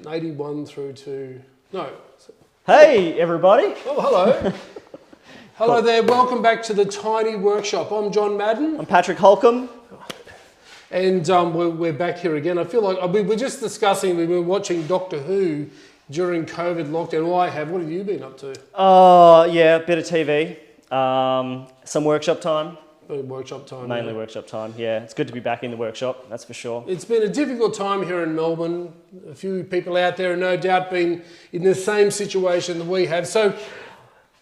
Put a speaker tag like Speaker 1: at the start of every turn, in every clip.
Speaker 1: 81 through to, no.
Speaker 2: Hey, everybody.
Speaker 1: Oh, hello. Hello there, welcome back to the Tiny Workshop. I'm John Madden.
Speaker 2: I'm Patrick Holcomb.
Speaker 1: And we're back here again. I feel like we were just discussing, we were watching Doctor Who during COVID lockdown. Well, I have. What have you been up to?
Speaker 2: Yeah, a bit of TV. Some workshop time.
Speaker 1: Workshop time.
Speaker 2: Mainly
Speaker 1: yeah.
Speaker 2: workshop time, yeah. It's good to be back in the workshop, that's for sure.
Speaker 1: It's been a difficult time here in Melbourne. A few people out there have no doubt been in the same situation that we have. So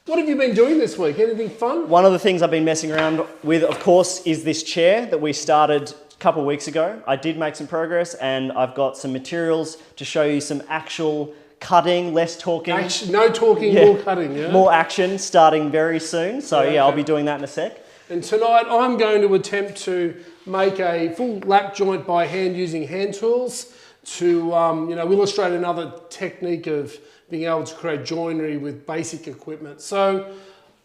Speaker 1: what have you been doing this week? Anything fun?
Speaker 2: One of the things I've been messing around with, of course, is this chair that we started a couple of weeks ago. I did make some progress and I've got some materials to show you some actual cutting, less talking.
Speaker 1: No talking, more cutting, yeah?
Speaker 2: More action starting very soon. So
Speaker 1: okay.
Speaker 2: I'll be doing that in a sec.
Speaker 1: And tonight I'm going to attempt to make a full lap joint by hand using hand tools to illustrate another technique of being able to create joinery with basic equipment. So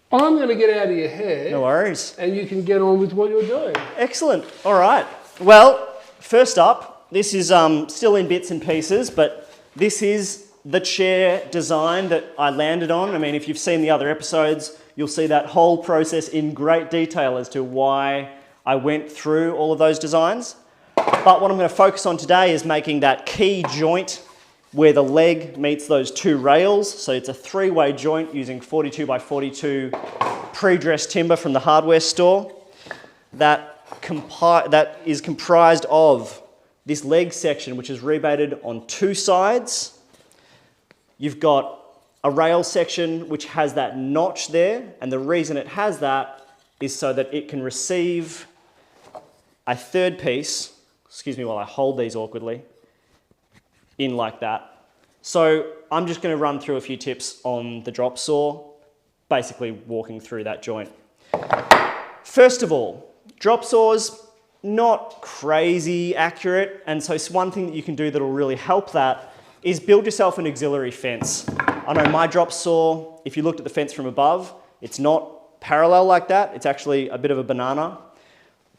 Speaker 1: I'm going to get out of your hair.
Speaker 2: No worries.
Speaker 1: And you can get on with what you're doing.
Speaker 2: Excellent. All right. Well, first up, this is still in bits and pieces, but this is the chair design that I landed on. I mean, if you've seen the other episodes, you'll see that whole process in great detail as to why I went through all of those designs. But what I'm going to focus on today is making that key joint where the leg meets those two rails. So it's a three-way joint using 42 by 42 pre-dressed timber from the hardware store that is comprised of this leg section, which is rebated on two sides. You've got a rail section which has that notch there, and the reason it has that is so that it can receive a third piece, excuse me while I hold these awkwardly, in like that. So I'm just going to run through a few tips on the drop saw, basically walking through that joint. First of all, drop saws, not crazy accurate, and so one thing that you can do that will really help that is build yourself an auxiliary fence. I know my drop saw, if you looked at the fence from above, it's not parallel like that, it's actually a bit of a banana.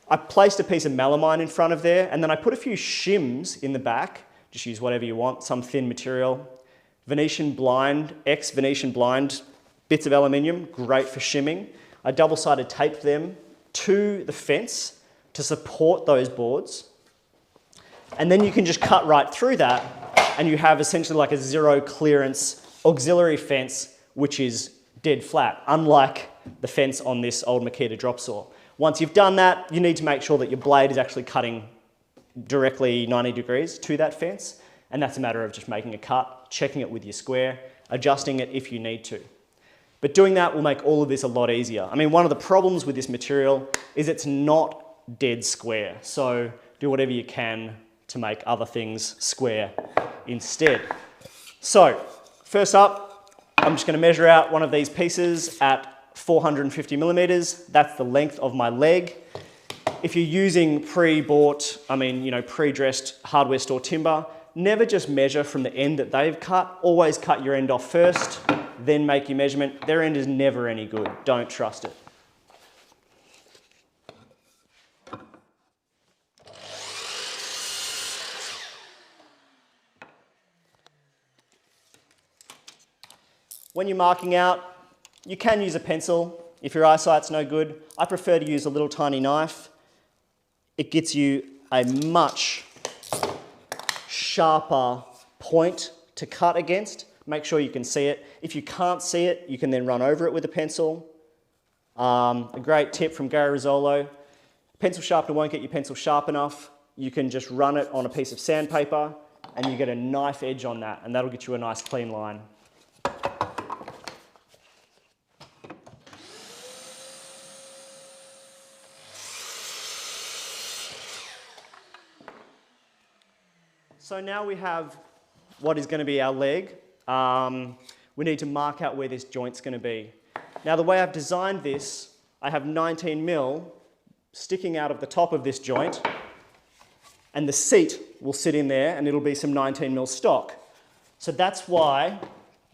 Speaker 2: I placed a piece of melamine in front of there, and then I put a few shims in the back. Just use whatever you want, some thin material. Venetian blind, ex-Venetian blind bits of aluminium, great for shimming. I double-sided taped them to the fence to support those boards. And then you can just cut right through that, and you have essentially like a zero clearance auxiliary fence, which is dead flat, unlike the fence on this old Makita drop saw. Once you've done that, you need to make sure that your blade is actually cutting directly 90 degrees to that fence, and that's a matter of just making a cut, checking it with your square, adjusting it if you need to. But doing that will make all of this a lot easier. I mean, one of the problems with this material is it's not dead square, so do whatever you can to make other things square instead. So, first up, I'm just going to measure out one of these pieces at 450 millimeters. That's the length of my leg. If you're using pre-bought, pre-dressed hardware store timber, never just measure from the end that they've cut. Always cut your end off first, then make your measurement. Their end is never any good. Don't trust it. When you're marking out, you can use a pencil if your eyesight's no good. I prefer to use a little tiny knife. It gets you a much sharper point to cut against. Make sure you can see it. If you can't see it, you can then run over it with a pencil. A great tip from Gary Rizzolo, pencil sharpener won't get your pencil sharp enough. You can just run it on a piece of sandpaper and you get a knife edge on that, and that'll get you a nice clean line. So now we have what is going to be our leg. We need to mark out where this joint's going to be. Now the way I've designed this, I have 19mm sticking out of the top of this joint, and the seat will sit in there and it'll be some 19mm stock. So that's why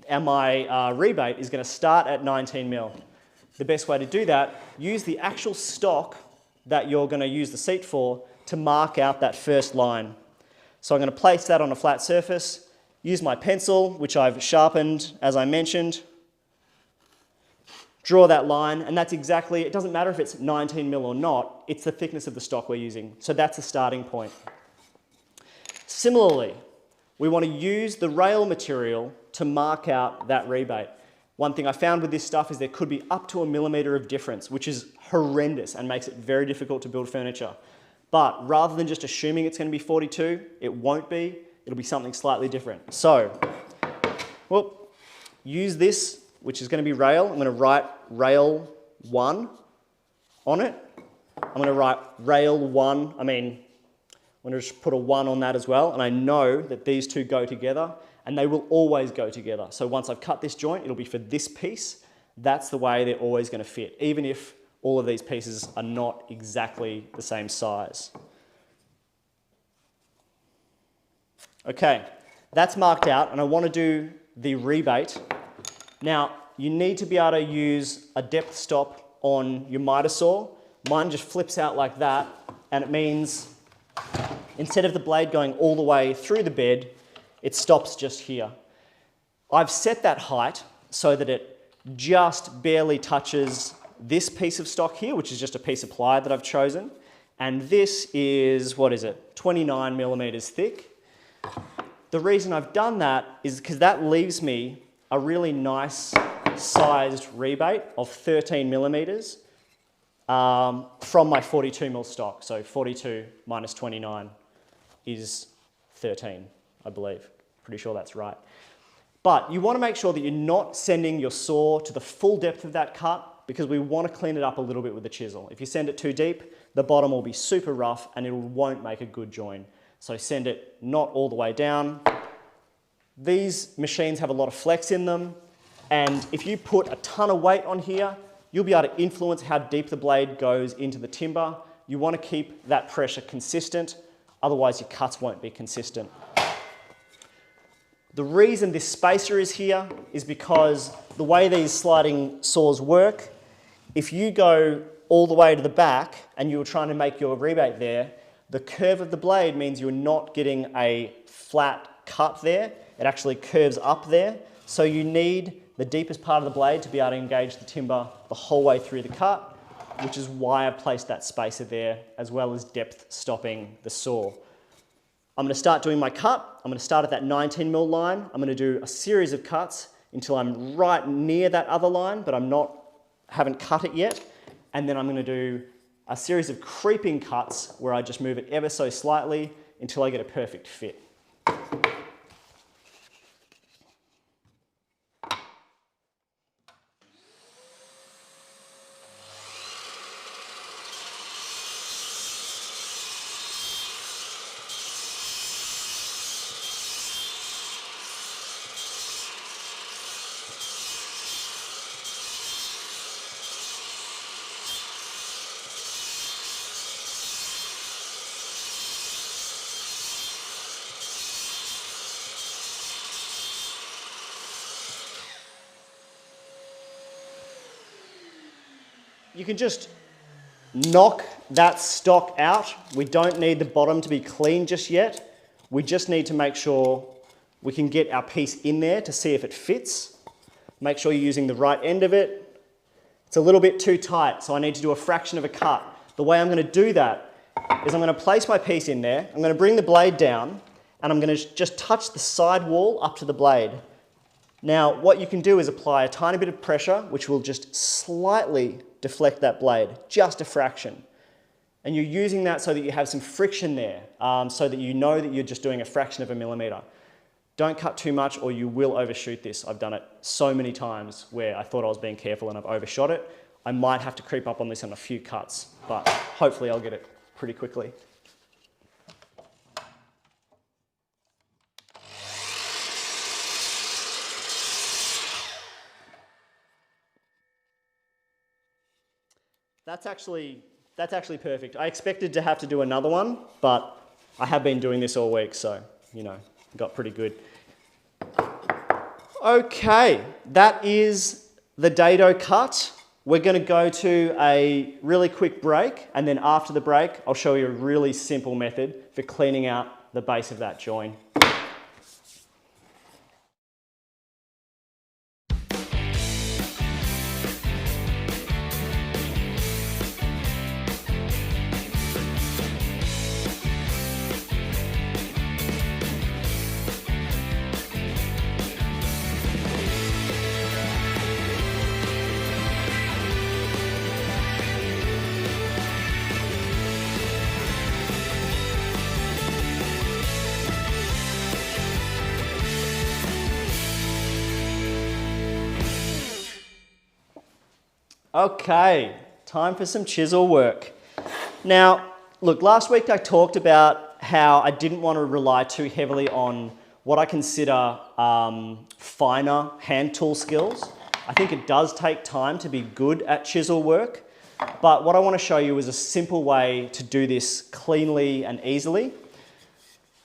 Speaker 2: my rebate is going to start at 19mm. The best way to do that, use the actual stock that you're going to use the seat for to mark out that first line. So I'm going to place that on a flat surface, use my pencil, which I've sharpened, as I mentioned, draw that line, and that's exactly, it doesn't matter if it's 19 mil or not, it's the thickness of the stock we're using. So that's the starting point. Similarly, we want to use the rail material to mark out that rebate. One thing I found with this stuff is there could be up to 1 millimeter of difference, which is horrendous and makes it very difficult to build furniture. But rather than just assuming it's going to be 42, it won't be. It'll be something slightly different. So, well, use this, which is going to be rail. I'm going to write rail 1 on it. I'm going to write rail 1. I'm going to just put a 1 on that as well. And I know that these two go together, and they will always go together. So once I've cut this joint, it'll be for this piece. That's the way they're always going to fit, even if all of these pieces are not exactly the same size. Okay, that's marked out, and I want to do the rebate. Now, you need to be able to use a depth stop on your miter saw. Mine just flips out like that, and it means instead of the blade going all the way through the bed, it stops just here. I've set that height so that it just barely touches this piece of stock here, which is just a piece of ply that I've chosen. And this is, 29 millimeters thick. The reason I've done that is because that leaves me a really nice sized rebate of 13 millimeters from my 42 mil stock. So 42 minus 29 is 13, I believe. Pretty sure that's right. But you want to make sure that you're not sending your saw to the full depth of that cut, because we want to clean it up a little bit with the chisel. If you send it too deep, the bottom will be super rough and it won't make a good join. So send it not all the way down. These machines have a lot of flex in them, and if you put a ton of weight on here, you'll be able to influence how deep the blade goes into the timber. You want to keep that pressure consistent, otherwise your cuts won't be consistent. The reason this spacer is here is because the way these sliding saws work, if you go all the way to the back and you're trying to make your rebate there, the curve of the blade means you're not getting a flat cut there. It actually curves up there. So you need the deepest part of the blade to be able to engage the timber the whole way through the cut, which is why I placed that spacer there, as well as depth stopping the saw. I'm going to start doing my cut. I'm going to start at that 19 mil line. I'm going to do a series of cuts until I'm right near that other line, but haven't cut it yet. And then I'm going to do a series of creeping cuts where I just move it ever so slightly until I get a perfect fit. You can just knock that stock out. We don't need the bottom to be clean just yet. We just need to make sure we can get our piece in there to see if it fits. Make sure you're using the right end of it. It's a little bit too tight, so I need to do a fraction of a cut. The way I'm going to do that is I'm going to place my piece in there. I'm going to bring the blade down, and I'm going to just touch the side wall up to the blade. Now, what you can do is apply a tiny bit of pressure, which will just slightly deflect that blade, just a fraction. And you're using that so that you have some friction there, so that you know that you're just doing a fraction of a millimeter. Don't cut too much or you will overshoot this. I've done it so many times where I thought I was being careful and I've overshot it. I might have to creep up on this on a few cuts, but hopefully I'll get it pretty quickly. That's actually perfect. I expected to have to do another one, but I have been doing this all week, so, got pretty good. Okay, that is the dado cut. We're going to go to a really quick break, and then after the break, I'll show you a really simple method for cleaning out the base of that join. Okay, time for some chisel work. Now, look, last week I talked about how I didn't want to rely too heavily on what I consider finer hand tool skills. I think it does take time to be good at chisel work, but what I want to show you is a simple way to do this cleanly and easily.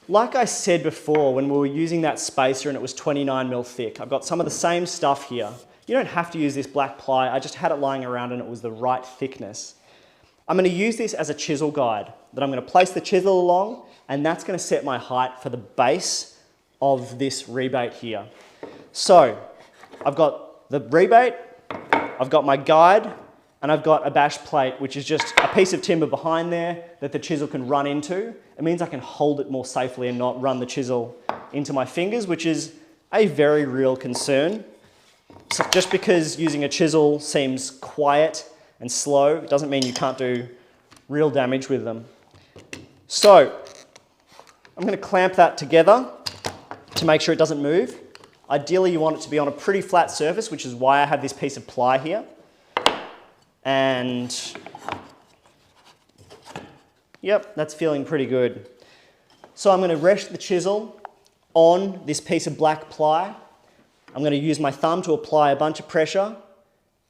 Speaker 2: Like I said before, when we were using that spacer and it was 29mm thick, I've got some of the same stuff here. You don't have to use this black ply, I just had it lying around and it was the right thickness. I'm going to use this as a chisel guide, that I'm going to place the chisel along, and that's going to set my height for the base of this rebate here. So, I've got the rebate, I've got my guide, and I've got a bash plate, which is just a piece of timber behind there that the chisel can run into. It means I can hold it more safely and not run the chisel into my fingers, which is a very real concern. So just because using a chisel seems quiet and slow, it doesn't mean you can't do real damage with them. So, I'm going to clamp that together to make sure it doesn't move. Ideally, you want it to be on a pretty flat surface, which is why I have this piece of ply here. And yep, that's feeling pretty good. So I'm going to rest the chisel on this piece of black ply. I'm going to use my thumb to apply a bunch of pressure,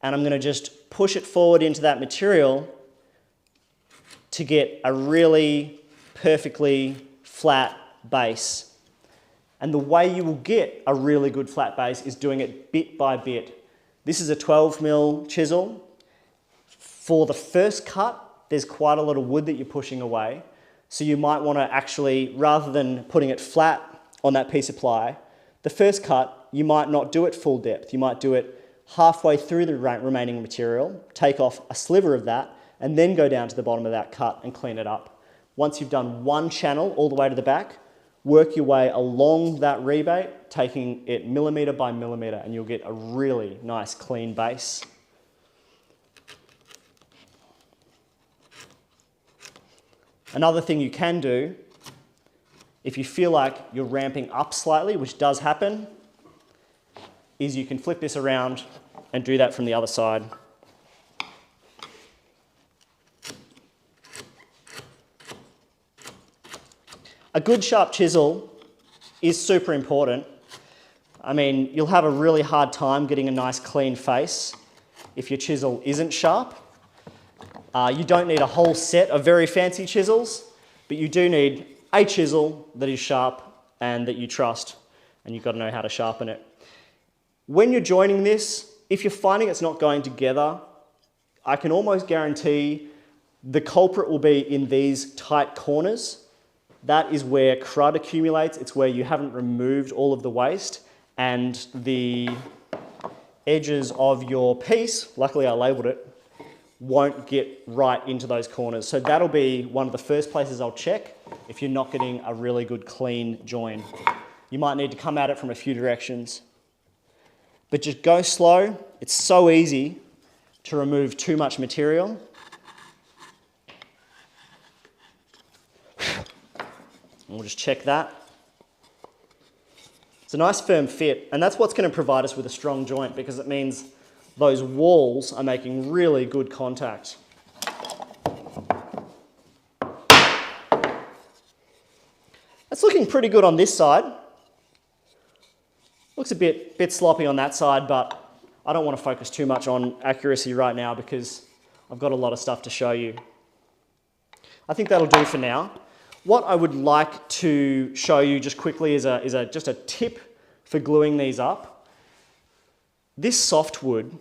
Speaker 2: and I'm going to just push it forward into that material to get a really perfectly flat base. And the way you will get a really good flat base is doing it bit by bit. This is a 12mm chisel. For the first cut, there's quite a lot of wood that you're pushing away. So you might want to actually, rather than putting it flat on that piece of ply, the first cut, you might not do it full depth. You might do it halfway through the remaining material, take off a sliver of that, and then go down to the bottom of that cut and clean it up. Once you've done one channel all the way to the back, work your way along that rebate, taking it millimetre by millimetre, and you'll get a really nice clean base. Another thing you can do, if you feel like you're ramping up slightly, which does happen, is you can flip this around and do that from the other side. A good sharp chisel is super important. I mean, you'll have a really hard time getting a nice clean face if your chisel isn't sharp. You don't need a whole set of very fancy chisels, but you do need a chisel that is sharp and that you trust, and you've got to know how to sharpen it. When you're joining this, if you're finding it's not going together, I can almost guarantee the culprit will be in these tight corners. That is where crud accumulates. It's where you haven't removed all of the waste, and the edges of your piece, luckily I labelled it, won't get right into those corners. So that'll be one of the first places I'll check if you're not getting a really good clean join. You might need to come at it from a few directions. But just go slow. It's so easy to remove too much material. And we'll just check that. It's a nice firm fit, and that's what's going to provide us with a strong joint, because it means those walls are making really good contact. That's looking pretty good on this side. Looks a bit sloppy on that side, but I don't want to focus too much on accuracy right now because I've got a lot of stuff to show you. I think that'll do for now. What I would like to show you just quickly is just a tip for gluing these up. This softwood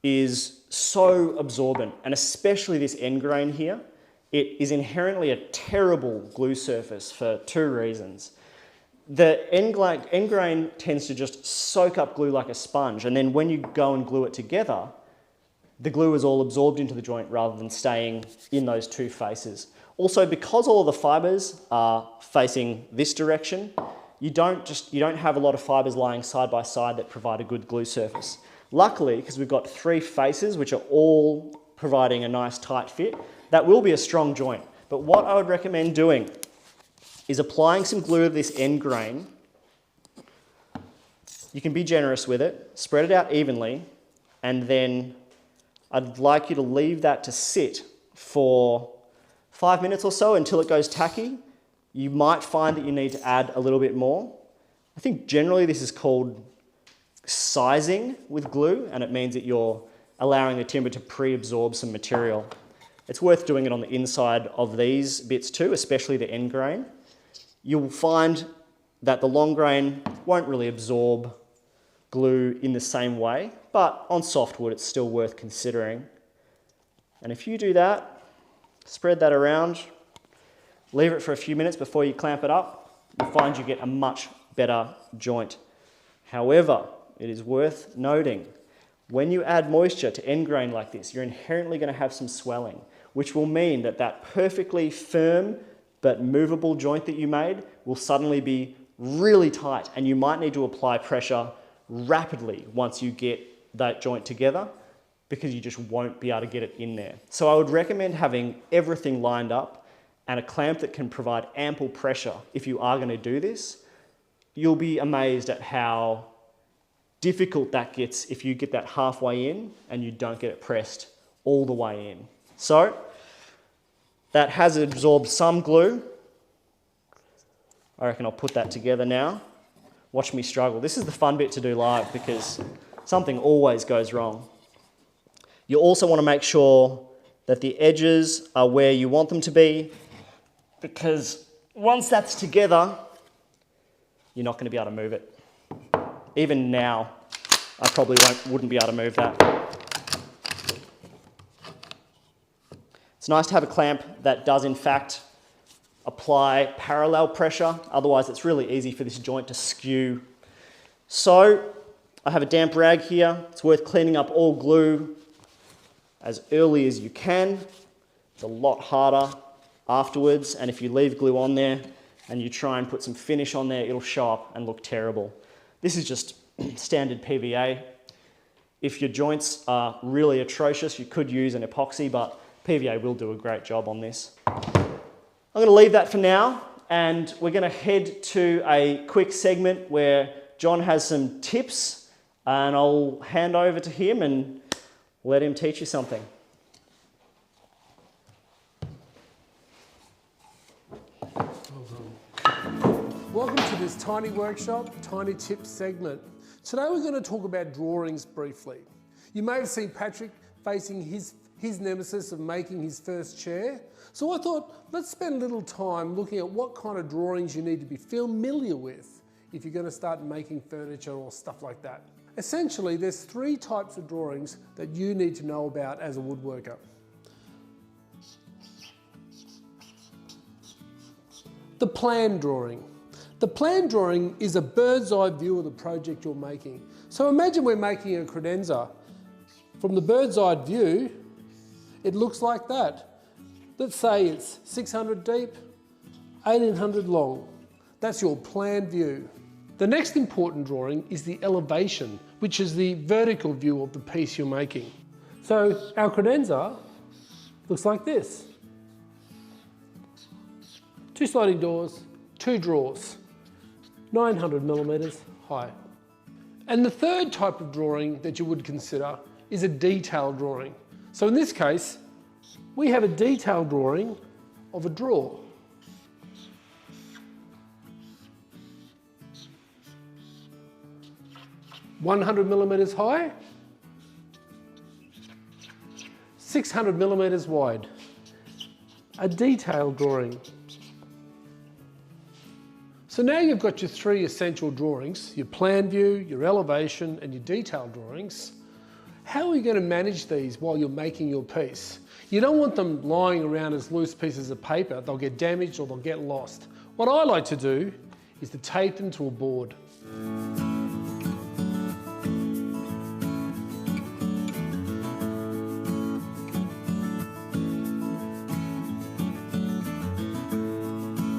Speaker 2: is so absorbent, and especially this end grain here, it is inherently a terrible glue surface for two reasons. The end grain tends to just soak up glue like a sponge, and then when you go and glue it together, the glue is all absorbed into the joint rather than staying in those two faces. Also, because all of the fibres are facing this direction, you don't have a lot of fibres lying side by side that provide a good glue surface. Luckily, because we've got three faces which are all providing a nice tight fit, that will be a strong joint. But what I would recommend doing is applying some glue to this end grain. You can be generous with it, spread it out evenly, and then I'd like you to leave that to sit for 5 minutes or so until it goes tacky. You might find that you need to add a little bit more. I think generally this is called sizing with glue, and it means that you're allowing the timber to pre-absorb some material. It's worth doing it on the inside of these bits too, especially the end grain. You'll find that the long grain won't really absorb glue in the same way, but on softwood it's still worth considering. And if you do that, spread that around, leave it for a few minutes before you clamp it up, you'll find you get a much better joint. However, it is worth noting, when you add moisture to end grain like this, you're inherently going to have some swelling, which will mean that that perfectly firm but movable joint that you made will suddenly be really tight, and you might need to apply pressure rapidly once you get that joint together, because you just won't be able to get it in there. So I would recommend having everything lined up and a clamp that can provide ample pressure if you are going to do this. You'll be amazed at how difficult that gets if you get that halfway in and you don't get it pressed all the way in. So that has absorbed some glue. I reckon I'll put that together now. Watch me struggle. This is the fun bit to do live because something always goes wrong. You also want to make sure that the edges are where you want them to be, because once that's together, you're not going to be able to move it. Even now, I probably wouldn't be able to move that. It's nice to have a clamp that does in fact apply parallel pressure, otherwise it's really easy for this joint to skew. So I have a damp rag here. It's worth cleaning up all glue as early as you can. It's a lot harder afterwards, and if you leave glue on there and you try and put some finish on there, it'll show up and look terrible. This is just standard PVA. If your joints are really atrocious, you could use an epoxy, but PVA will do a great job on this. I'm going to leave that for now, and we're going to head to a quick segment where John has some tips, and I'll hand over to him and let him teach you something.
Speaker 1: Welcome to this tiny workshop, tiny tips segment. Today we're going to talk about drawings briefly. You may have seen Patrick facing his nemesis of making his first chair. So I thought, let's spend a little time looking at what kind of drawings you need to be familiar with if you're going to start making furniture or stuff like that. Essentially, there's 3 types of drawings that you need to know about as a woodworker. The plan drawing. The plan drawing is a bird's eye view of the project you're making. So imagine we're making a credenza. From the bird's eye view, it looks like that. Let's say it's 600 deep, 1800 long. That's your plan view. The next important drawing is the elevation, which is the vertical view of the piece you're making. So our credenza looks like this. 2 sliding doors, 2 drawers, 900 millimeters high. And the third type of drawing that you would consider is a detailed drawing. So in this case, we have a detailed drawing of a drawer. $100 millimeters high, 600 millimeters wide. A detailed drawing. So now you've got your 3 essential drawings, your plan view, your elevation, and your detailed drawings. How are you going to manage these while you're making your piece? You don't want them lying around as loose pieces of paper. They'll get damaged or they'll get lost. What I like to do is to tape them to a board.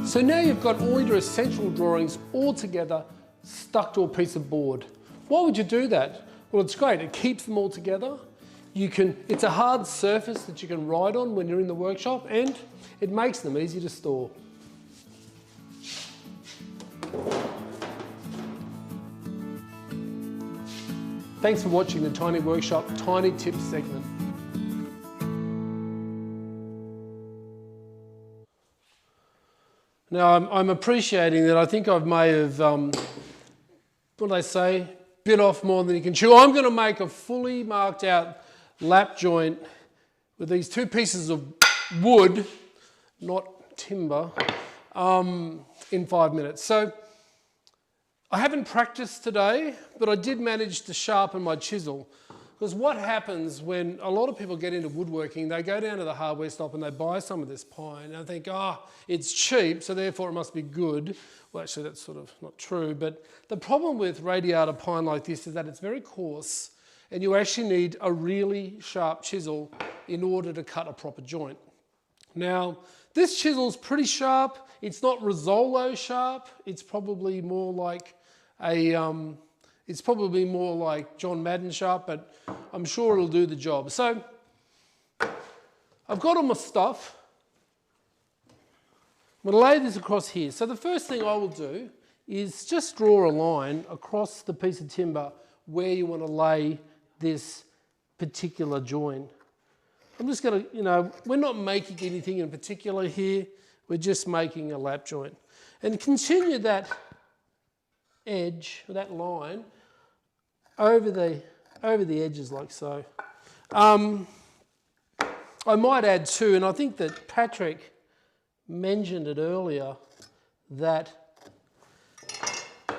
Speaker 1: So now you've got all your essential drawings all together, stuck to a piece of board. Why would you do that? Well, it's great. It keeps them all together. It's a hard surface that you can write on when you're in the workshop, and it makes them easy to store. Thanks for watching the Tiny Workshop Tiny Tips segment. Now I'm appreciating that I think I may have, what do they say, bit off more than you can chew. I'm going to make a fully marked out lap joint with these two pieces of wood, not timber, in 5 minutes. So I haven't practiced today, but I did manage to sharpen my chisel. Because what happens when a lot of people get into woodworking, they go down to the hardware shop and they buy some of this pine and they think, it's cheap, so therefore it must be good. Well, actually that's sort of not true, but the problem with radiata pine like this is that it's very coarse and you actually need a really sharp chisel in order to cut a proper joint. Now, this chisel's pretty sharp. It's not Rizzolo sharp. It's probably more like John Madden sharp, but I'm sure it'll do the job. So I've got all my stuff. I'm going to lay this across here. So the first thing I will do is just draw a line across the piece of timber where you want to lay this particular joint. I'm just going to, we're not making anything in particular here. We're just making a lap joint. And continue that edge, that line, over the edges like so. I might add too, and I think that Patrick mentioned it earlier, that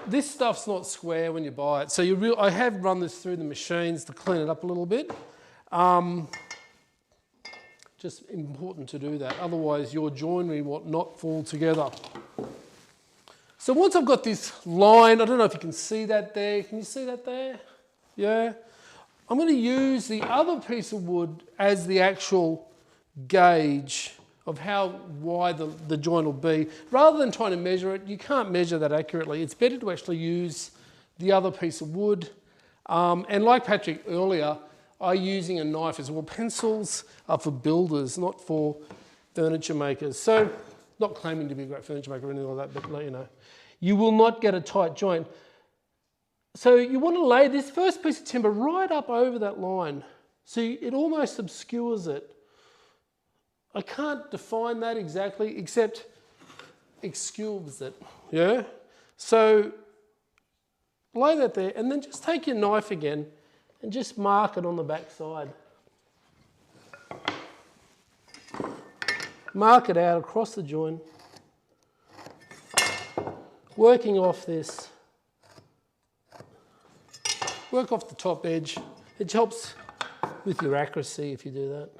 Speaker 1: this stuff's not square when you buy it. So I have run this through the machines to clean it up a little bit. Just important to do that, otherwise your joinery will not fall together. So once I've got this line, I don't know if you can see that there. Can you see that there? Yeah. I'm going to use the other piece of wood as the actual gauge of how wide the joint will be. Rather than trying to measure it, you can't measure that accurately. It's better to actually use the other piece of wood. And like Patrick earlier, I'm using a knife as well. Pencils are for builders, not for furniture makers. So, not claiming to be a great furniture maker or anything like that, but let you know. You will not get a tight joint. So you want to lay this first piece of timber right up over that line. So it almost obscures it. I can't define that exactly, except excuse it, yeah? So lay that there, and then just take your knife again and just mark it on the back side. Mark it out across the joint, working off this. Work off the top edge. It helps with your accuracy if you do that.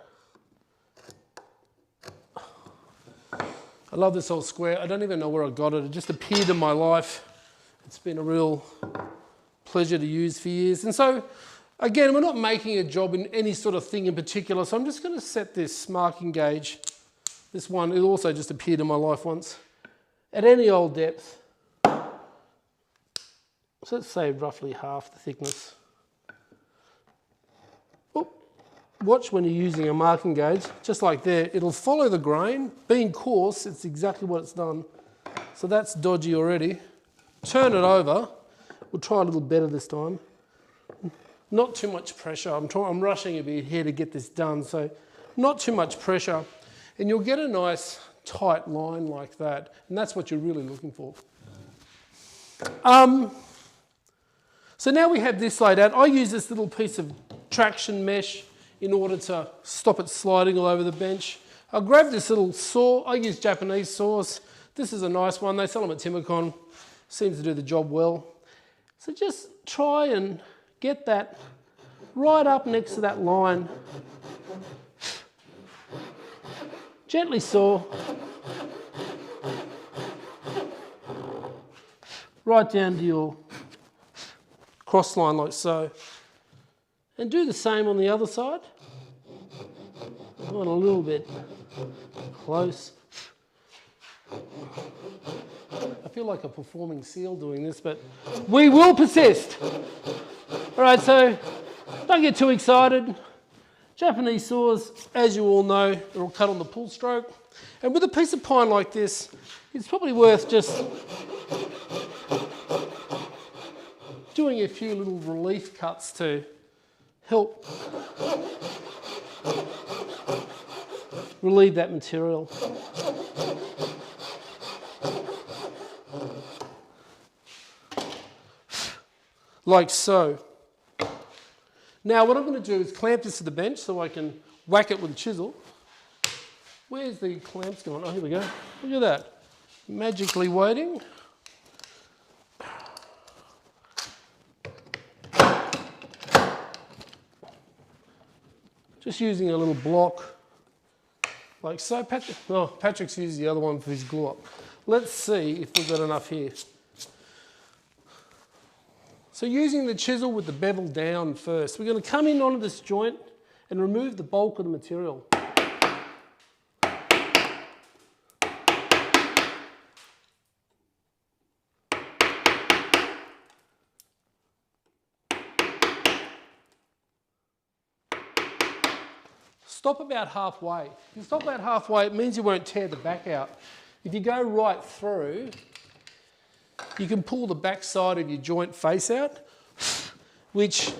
Speaker 1: I love this old square. I don't even know where I got it. It just appeared in my life. It's been a real pleasure to use for years. And so, again, we're not making a job in any sort of thing in particular, so I'm just going to set this marking gauge. This one, it also just appeared in my life once. At any old depth. So let's say roughly half the thickness. Oh, watch when you're using a marking gauge, just like there, it'll follow the grain. Being coarse, it's exactly what it's done. So that's dodgy already. Turn it over. We'll try a little better this time. Not too much pressure. I'm rushing a bit here to get this done, so not too much pressure. And you'll get a nice tight line like that. And that's what you're really looking for. So now we have this laid out. I use this little piece of traction mesh in order to stop it sliding all over the bench. I'll grab this little saw. I use Japanese saws. This is a nice one. They sell them at Timbecon. Seems to do the job well. So just try and get that right up next to that line. Gently saw. Right down to your cross line like so. And do the same on the other side. I want a little bit close. I feel like a performing seal doing this, but we will persist. All right, so don't get too excited. Japanese saws, as you all know, they're all cut on the pull stroke. And with a piece of pine like this, it's probably worth just doing a few little relief cuts to help relieve that material. like so. Now what I'm going to do is clamp this to the bench so I can whack it with a chisel. Where's the clamps gone? Oh, here we go. Look at that. Magically waiting. Just using a little block like so. Patrick's used the other one for his glue up. Let's see if we've got enough here. So using the chisel with the bevel down first, we're going to come in onto this joint and remove the bulk of the material. Stop about halfway. If you stop about halfway, it means you won't tear the back out. If you go right through, you can pull the back side of your joint face out, which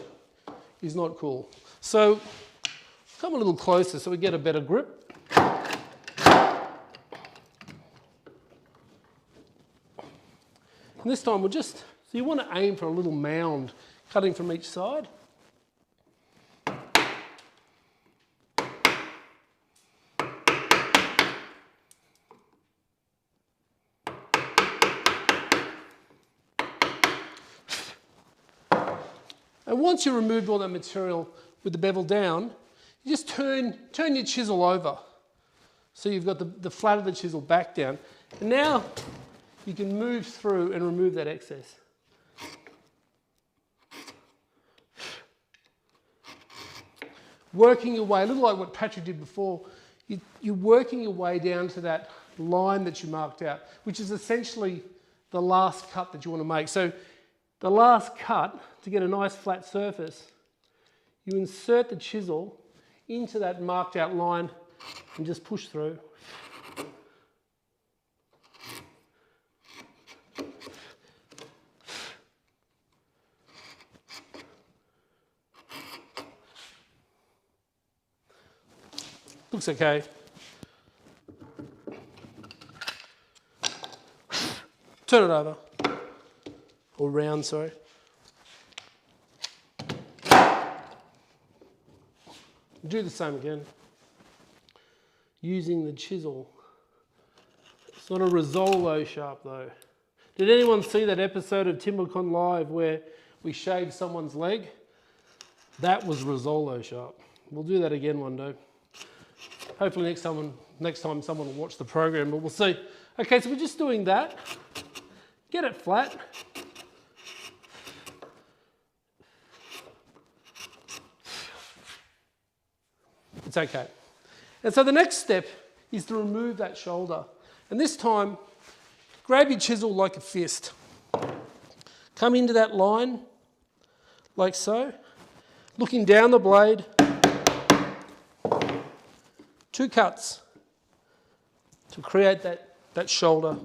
Speaker 1: is not cool. So come a little closer so we get a better grip. And this time we'll just, so you want to aim for a little mound cutting from each side. And once you removed all that material with the bevel down, you just turn your chisel over. So you've got the flat of the chisel back down. And now you can move through and remove that excess. Working your way, a little like what Patrick did before, you're working your way down to that line that you marked out, which is essentially the last cut that you want to make. So the last cut, to get a nice flat surface, you insert the chisel into that marked out line and just push through. Looks okay. Turn it over. Or round, sorry. Do the same again. Using the chisel. It's not a Rizzolo sharp though. Did anyone see that episode of Timbecon Live where we shaved someone's leg? That was Rizzolo sharp. We'll do that again one day. Hopefully next time someone will watch the program, but we'll see. Okay, so we're just doing that. Get it flat. It's okay. And so the next step is to remove that shoulder. And this time, grab your chisel like a fist. Come into that line, like so. Looking down the blade. 2 cuts to create that shoulder.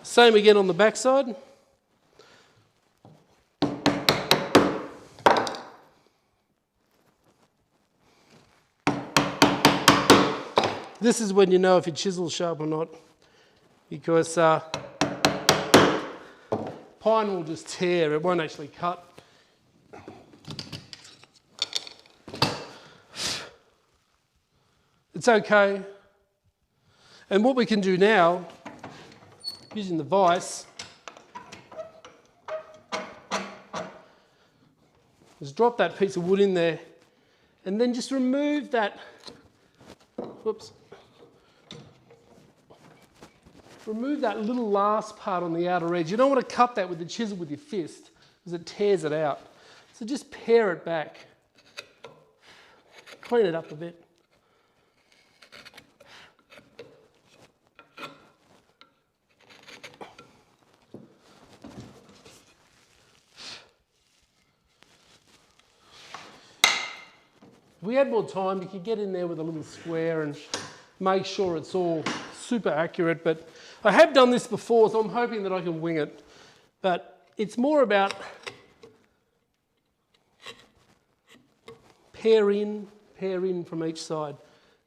Speaker 1: Same again on the back side. This is when you know if your chisel's sharp or not, because pine will just tear, it won't actually cut. It's okay. And what we can do now, using the vise, is drop that piece of wood in there and then just remove that, whoops, remove that little last part on the outer edge. You don't want to cut that with the chisel with your fist because it tears it out. So just pare it back. Clean it up a bit. If we had more time, you could get in there with a little square and make sure it's all super accurate, but I have done this before, so I'm hoping that I can wing it. But it's more about pair in from each side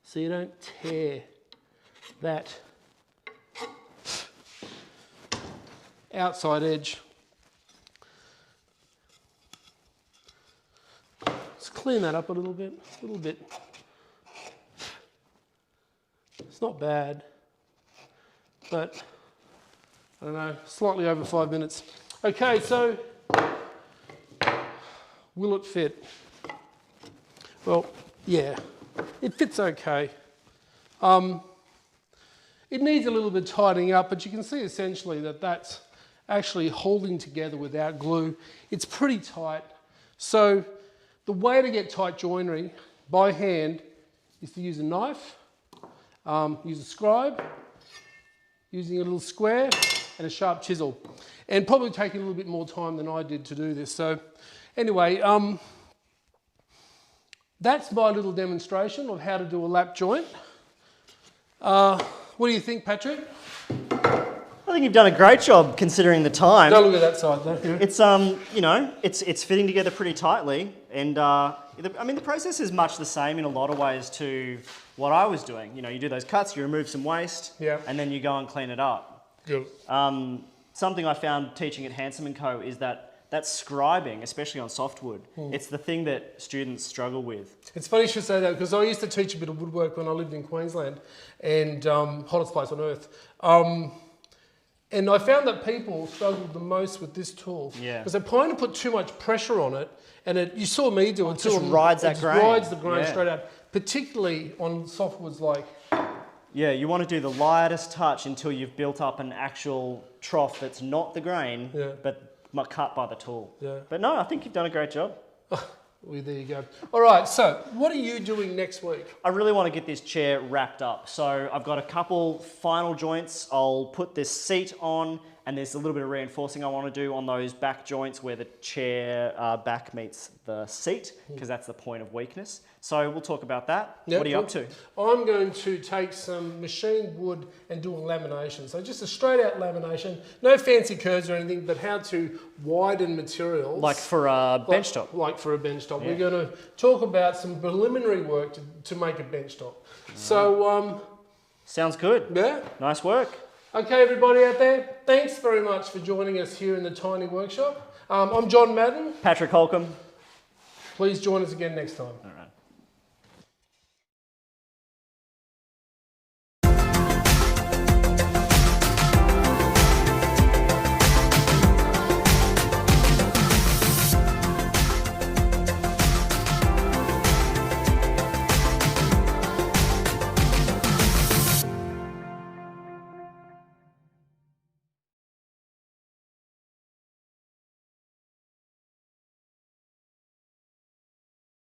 Speaker 1: so you don't tear that. outside edge. Let's clean that up a little bit. It's not bad, but I don't know, slightly over 5 minutes. Okay, so will it fit? Well, yeah, it fits okay. It needs a little bit tightening up, but you can see essentially that that's actually holding together without glue. It's pretty tight. So the way to get tight joinery by hand is to use a knife, use a scribe, using a little square and a sharp chisel, and probably taking a little bit more time than I did to do this. So anyway, that's my little demonstration of how to do a lap joint. What do you think, Patrick?
Speaker 2: I think you've done a great job considering the time.
Speaker 1: Don't look at that side though. Yeah.
Speaker 2: It's you know, it's fitting together pretty tightly, and I mean the process is much the same in a lot of ways to what I was doing. You know, you do those cuts, you remove some waste,
Speaker 1: yeah,
Speaker 2: and then you go and clean it up.
Speaker 1: Good.
Speaker 2: Something I found teaching at Handsome & Co is that scribing, especially on softwood, it's the thing that students struggle with.
Speaker 1: It's funny you should say that, because I used to teach a bit of woodwork when I lived in Queensland, and hottest place on earth. And I found that people struggled the most with this tool.
Speaker 2: Yeah.
Speaker 1: Because they're trying to put too much pressure on it, and you saw me do it too.
Speaker 2: It just rides that grain.
Speaker 1: It rides the grain
Speaker 2: Yeah.
Speaker 1: straight out, particularly on softwoods like...
Speaker 2: Yeah, you want to do the lightest touch until you've built up an actual trough that's not the grain,
Speaker 1: Yeah.
Speaker 2: but cut by the tool.
Speaker 1: Yeah.
Speaker 2: But no, I think you've done a great job.
Speaker 1: Well, there you go. All right, so what are you doing next week?
Speaker 2: I really want to get this chair wrapped up. So I've got a couple final joints. I'll put this seat on, and there's a little bit of reinforcing I want to do on those back joints where the chair back meets the seat, because that's the point of weakness. So we'll talk about that.
Speaker 1: Yep,
Speaker 2: What are you up to?
Speaker 1: I'm going to take some machined wood and do a lamination. So just a straight out lamination, no fancy curves or anything, but how to widen materials.
Speaker 2: Like for a bench top?
Speaker 1: Like for a bench top.
Speaker 2: Yeah.
Speaker 1: We're going to talk about some preliminary work to make a bench top. So,
Speaker 2: sounds good.
Speaker 1: Yeah.
Speaker 2: Nice work.
Speaker 1: Okay, everybody out there, thanks very much for joining us here in the Tiny Workshop. I'm John Madden.
Speaker 2: Patrick Holcomb.
Speaker 1: Please join us again next time.
Speaker 2: All right.